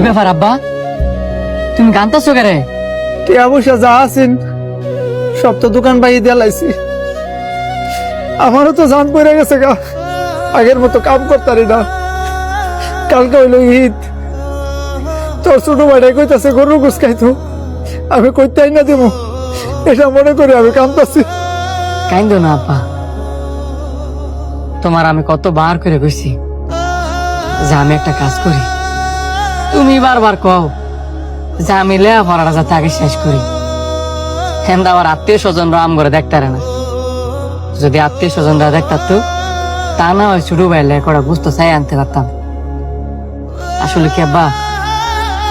ব্যাপার আব্বা, তুমি কান্তাছো কে রে? টিয়া পয়সা যা আছেন সব তো দোকান বাইয়ে দিয়ে লাইছি। আমারও তো জান পড়ে গেছে গা, আগের মতো কাম করতারি না। কালকে হইল ঈদ, তোর ছোট ভাইটাই কইতাছে গরু গুছ খাইতো, আমি কইতাই না দেবো, এটা মনে করে আমি কামতাছি। কাইন্দ না আব্বা, তোমার আমি কত বার করে কইছি যে আমি একটা কাজ করি, তুমি বারবার কও যে আমি লেখাপড়াটা যাতে আগে শেষ করি। হেন আবার আত্মীয় স্বজনরা আম করে দেখতারে না, যদি আত্মীয় স্বজনরা দেখতার তা না হয় ছোট ভাই লেখাপড়া বুঝতে চাই আনতে পারতাম। আসলে কি আব্বা,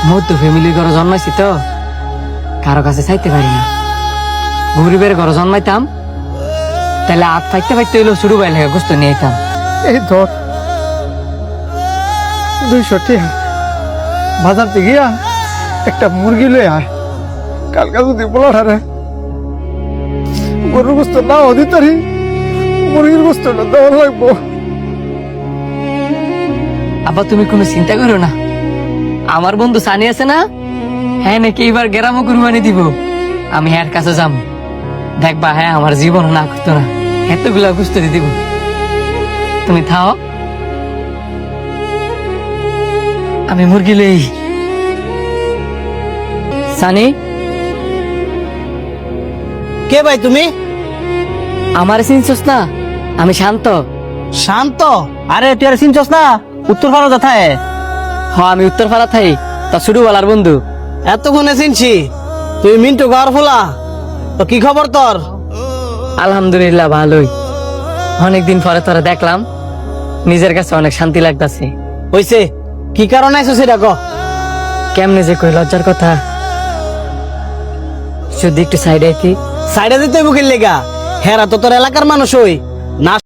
মধ্য ফ্যামিলির ঘরে জন্মাইছি তো কারো কাছে চাইতে পারি না। গরিবের ঘরে জন্মাইতাম তাহলে হাত ফাইতে ফাইতে হইলেও ছোট ভাই লেখা গুস্ত নিয়ে আইতাম। এই ধর 200 টিয়া, বাজার থেকে গিয়া একটা মুরগি লয়ে আয়। কালকে যদি বলারে গরুর গোস্ত না দিতারি, মুরগির গোস্তটা দেওয়া লাগবো। আব্বা তুমি কোনো চিন্তা করো না, আমার বন্ধু সানি আছে না, হ্যাঁ নাকি এবার গ্রামও কুরবানি দিব। আমি হ্যার কাছে যাম, দেখবা হ্যাঁ আমার জীবন না করতো না, এতগুলা গুস্তরি দিব। তুমি থাও, আমি মুরগি লই। সানি, কে ভাই তুমি? আমার চিনছস না? আমি শান্ত। শান্ত? আরে তুই আর চিনছস না? উত্তর ভারত কোথায়? হ্যাঁ আমি উত্তর পাড়া থাই, তা ছোটবেলার বন্ধু। এতক্ষণে চিনছি, তুই মিন্টু গাওয়ার ফোলা। তো কি খবর তোর? আলহামদুলিল্লাহ ভালোই, অনেকদিন পরে তোরা দেখলাম, নিজের কাছে অনেক শান্তি লাগতাছে। হইছে, কি কারণে আইছো সেটা ক। কেমনে যে কই লজ্জার কথা, যদি একটু সাইডে আইতি। সাইডে দিতে মুখের লেগা, হেরা তো তোর এলাকার মানুষ হই না।